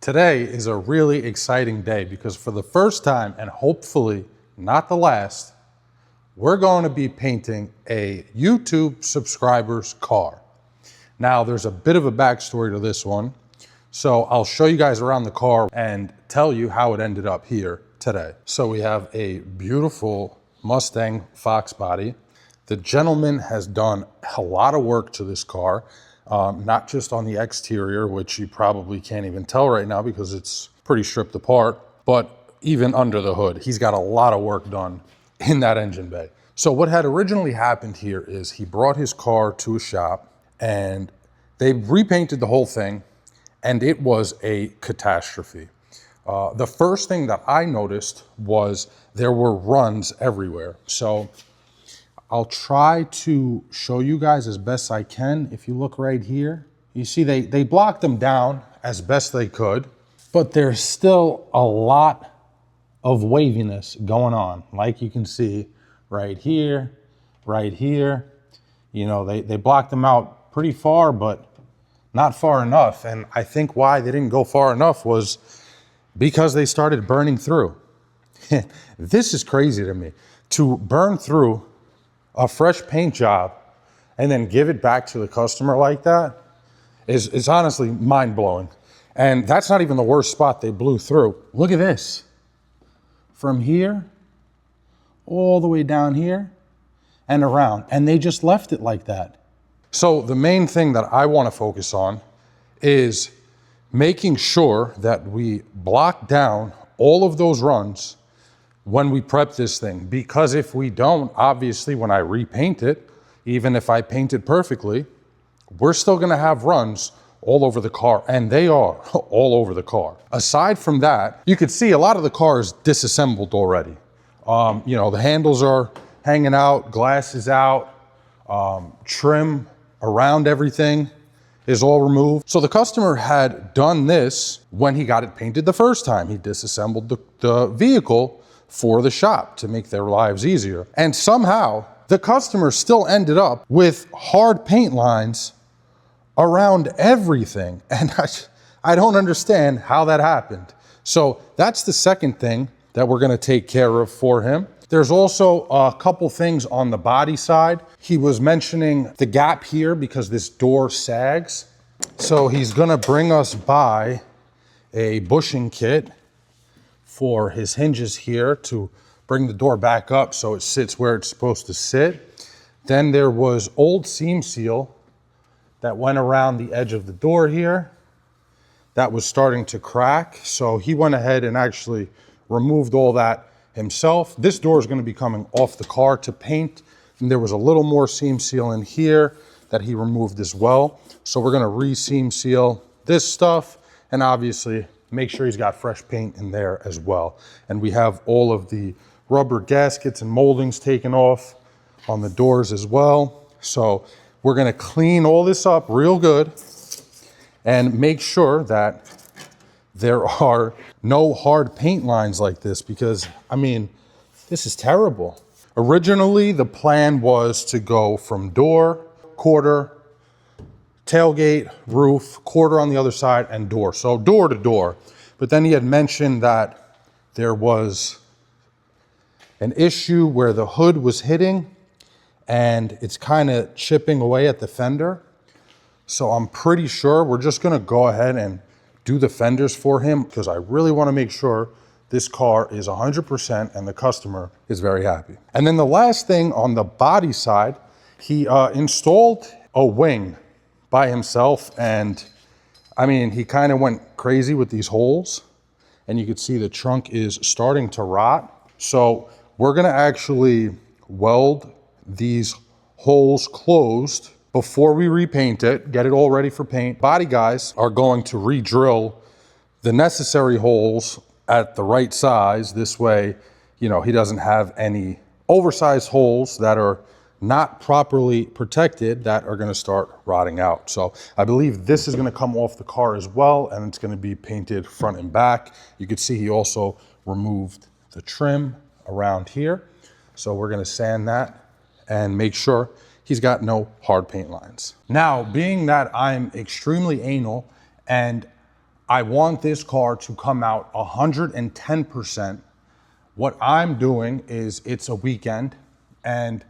Today is a really exciting day because for the first time, and hopefully not the last, we're going to be painting a YouTube subscriber's car. Now, there's a bit of a backstory to this one, so I'll show you guys around the car and tell you how it ended up here today. So we have a beautiful Mustang Foxbody. The gentleman has done a lot of work to this car, not just on the exterior, which you probably can't even tell right now because it's pretty stripped apart, but even under the hood. He's got a lot of work done in that engine bay. So what had originally happened here is he brought his car to a shop and they repainted the whole thing, and it was a catastrophe. The first thing that I noticed was there were runs everywhere. So I'll try to show you guys as best I can. If you look right here, you see they blocked them down as best they could, but there's still a lot of waviness going on. Like you can see right here. You know, they blocked them out pretty far, but not far enough. And I think why they didn't go far enough was because they started burning through. This is crazy to me. To burn through a fresh paint job and then give it back to the customer like that is honestly mind-blowing. And that's not even the worst spot they blew through. Look at this. From here, all the way down here and around. And they just left it like that. So the main thing that I want to focus on is making sure that we block down all of those runs when we prep this thing, because if we don't, obviously when I repaint it, even if I paint it perfectly, we're still gonna have runs all over the car, and they are all over the car. Aside from that, you could see a lot of the car is disassembled already. You know, the handles are hanging out, glass is out, trim around everything is all removed. So the customer had done this when he got it painted the first time. He disassembled the vehicle for the shop to make their lives easier. And somehow the customer still ended up with hard paint lines around everything. And I don't understand how that happened. So that's the second thing that we're gonna take care of for him. There's also a couple things on the body side. He was mentioning the gap here because this door sags. So he's gonna bring us by a bushing kit for his hinges here to bring the door back up so it sits where it's supposed to sit. Then there was old seam seal that went around the edge of the door here that was starting to crack. So he went ahead and actually removed all that himself. This door is going to be coming off the car to paint. And there was a little more seam seal in here that he removed as well. So we're going to re-seam seal this stuff and obviously make sure he's got fresh paint in there as well. And we have all of the rubber gaskets and moldings taken off on the doors as well. So we're going to clean all this up real good and make sure that there are no hard paint lines like this, because I mean, this is terrible. Originally, the plan was to go from door, quarter, tailgate, roof, quarter on the other side, and door. So door to door. But then he had mentioned that there was an issue where the hood was hitting and it's kind of chipping away at the fender. So I'm pretty sure we're just gonna go ahead and do the fenders for him because I really wanna make sure this car is 100% and the customer is very happy. And then the last thing on the body side, he installed a wing by himself, and I mean, he kind of went crazy with these holes, and you can see the trunk is starting to rot. So we're gonna actually weld these holes closed before we repaint it, get it all ready for paint. Body guys are going to re-drill the necessary holes at the right size. This way, you know, he doesn't have any oversized holes that are not properly protected that are going to start rotting out. So I believe this is going to come off the car as well, and it's going to be painted front and back. You can see he also removed the trim around here. So we're going to sand that and make sure he's got no hard paint lines. Now, being that I'm extremely anal and I want this car to come out 110%. What I'm doing is it's a weekend, and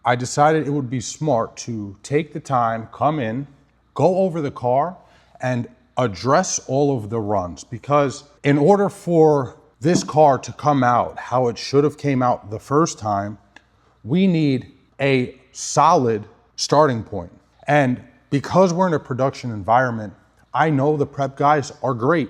I decided it would be smart to take the time, come in, go over the car, and address all of the runs. Because in order for this car to come out how it should have came out the first time, we need a solid starting point. And because we're in a production environment, I know the prep guys are great,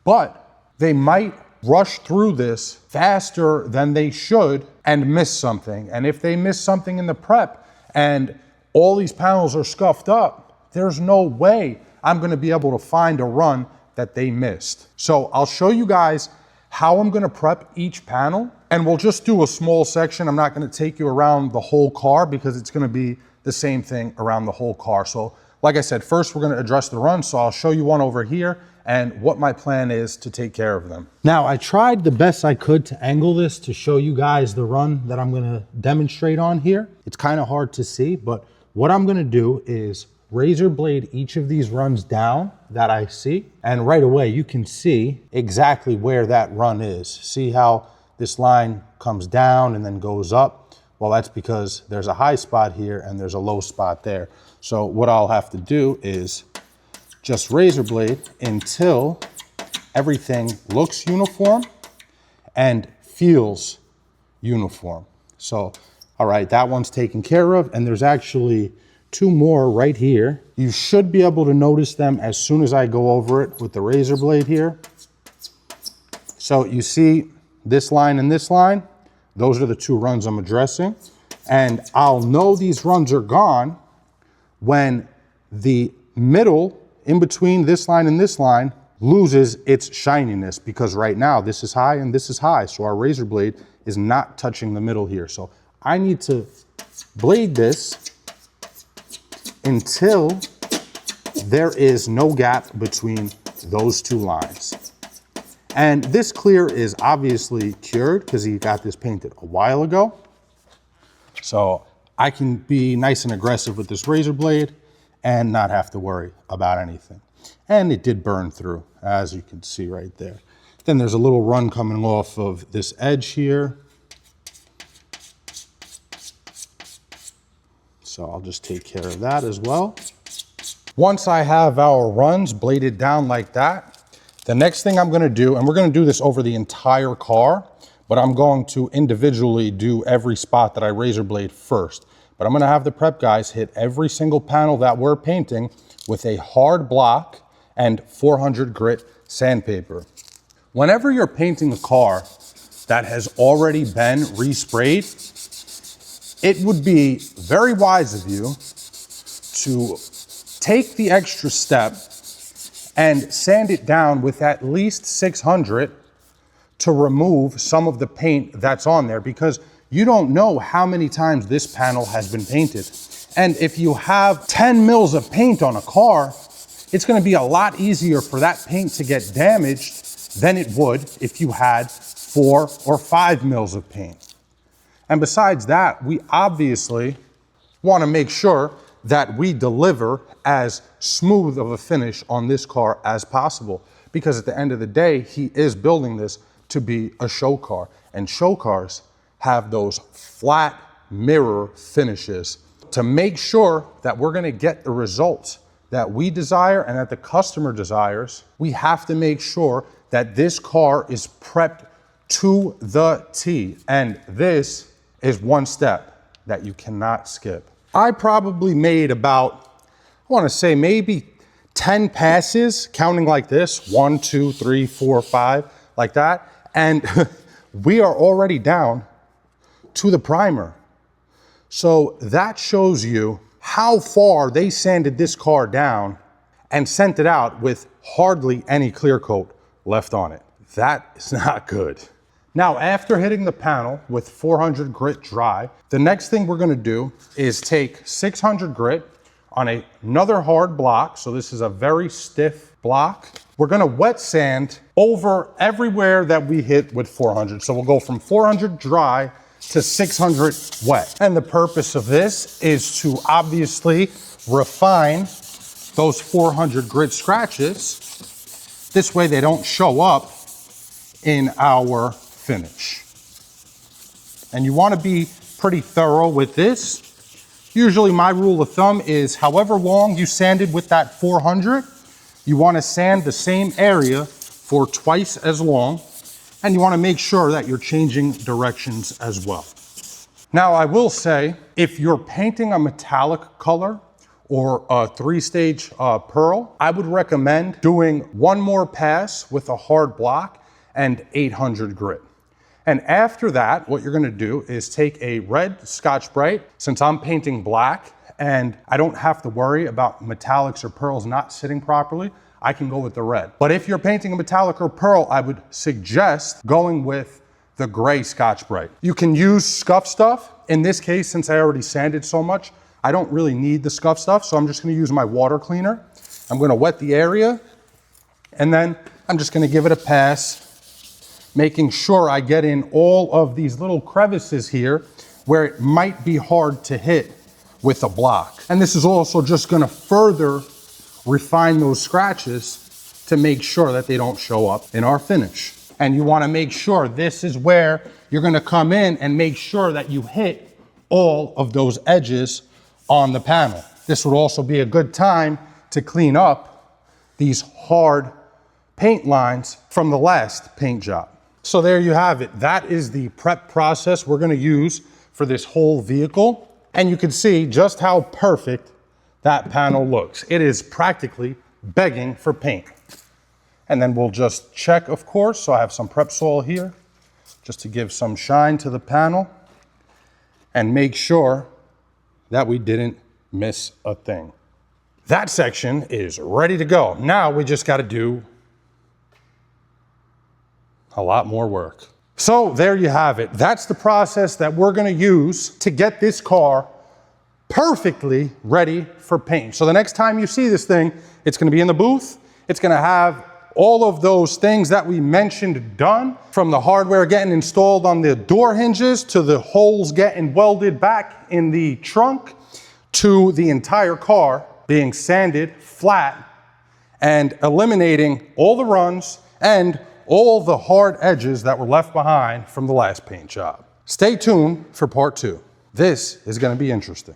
but they might rush through this faster than they should and miss something. And if they miss something in the prep and all these panels are scuffed up, there's no way I'm gonna be able to find a run that they missed. So I'll show you guys how I'm gonna prep each panel, and we'll just do a small section. I'm not gonna take you around the whole car because it's gonna be the same thing around the whole car. So like I said, first we're gonna address the run. So I'll show you one over here and what my plan is to take care of them. Now, I tried the best I could to angle this to show you guys the run that I'm gonna demonstrate on here. It's kind of hard to see, but what I'm gonna do is razor blade each of these runs down that I see, and right away you can see exactly where that run is. See how this line comes down and then goes up? Well, that's because there's a high spot here and there's a low spot there. So what I'll have to do is just razor blade until everything looks uniform and feels uniform. So, all right, that one's taken care of, and there's actually two more right here. You should be able to notice them as soon as I go over it with the razor blade here. So you see this line and this line, those are the two runs I'm addressing. And I'll know these runs are gone when the middle in between this line and this line loses its shininess, because right now this is high and this is high. So our razor blade is not touching the middle here. So I need to blade this until there is no gap between those two lines. And this clear is obviously cured because he got this painted a while ago. So I can be nice and aggressive with this razor blade and not have to worry about anything. And it did burn through, as you can see right there. Then there's a little run coming off of this edge here. So I'll just take care of that as well. Once I have our runs bladed down like that, the next thing I'm gonna do, and we're gonna do this over the entire car, but I'm going to individually do every spot that I razor blade first. But I'm gonna have the prep guys hit every single panel that we're painting with a hard block and 400 grit sandpaper. Whenever you're painting a car that has already been resprayed, it would be very wise of you to take the extra step and sand it down with at least 600 to remove some of the paint that's on there, because you don't know how many times this panel has been painted. And if you have 10 mils of paint on a car, it's gonna be a lot easier for that paint to get damaged than it would if you had 4 or 5 mils of paint. And besides that, we obviously wanna make sure that we deliver as smooth of a finish on this car as possible, because at the end of the day, he is building this to be a show car, and show cars have those flat mirror finishes. To make sure that we're gonna get the results that we desire and that the customer desires, we have to make sure that this car is prepped to the T. And this is one step that you cannot skip. I probably made about, I wanna say maybe 10 passes, counting like this, 1, 2, 3, 4, 5, like that. And we are already down to the primer. So that shows you how far they sanded this car down and sent it out with hardly any clear coat left on it. That is not good. Now, after hitting the panel with 400 grit dry, the next thing we're gonna do is take 600 grit on another hard block. So this is a very stiff block. We're gonna wet sand over everywhere that we hit with 400. So we'll go from 400 dry to 600 wet. And the purpose of this is to obviously refine those 400 grit scratches This way they don't show up in our finish. And you want to be pretty thorough with this. Usually my rule of thumb is however long you sanded with that 400, you want to sand the same area for twice as long. And you want to make sure that you're changing directions as well. Now I will say, if you're painting a metallic color or a 3-stage pearl, I would recommend doing one more pass with a hard block and 800 grit. And after that, what you're gonna do is take a red Scotch-Brite. Since I'm painting black and I don't have to worry about metallics or pearls not sitting properly, I can go with the red. But if you're painting a metallic or pearl, I would suggest going with the gray Scotch-Brite. You can use scuff stuff. In this case, since I already sanded so much, I don't really need the scuff stuff, so I'm just gonna use my water cleaner. I'm gonna wet the area, and then I'm just gonna give it a pass, making sure I get in all of these little crevices here where it might be hard to hit with a block. And this is also just gonna further refine those scratches to make sure that they don't show up in our finish. And you wanna make sure this is where you're gonna come in and make sure that you hit all of those edges on the panel. This would also be a good time to clean up these hard paint lines from the last paint job. So there you have it. That is the prep process we're gonna use for this whole vehicle. And you can see just how perfect that panel looks. It is practically begging for paint. And then we'll just check, of course. So I have some prep soil here just to give some shine to the panel and make sure that we didn't miss a thing. That section is ready to go. Now we just got to do a lot more work. So there you have it. That's the process that we're going to use to get this car perfectly ready for paint. So the next time you see this thing, it's going to be in the booth. It's going to have all of those things that we mentioned done, from the hardware getting installed on the door hinges to the holes getting welded back in the trunk to the entire car being sanded flat and eliminating all the runs and all the hard edges that were left behind from the last paint job. Stay tuned for part 2. This is going to be interesting.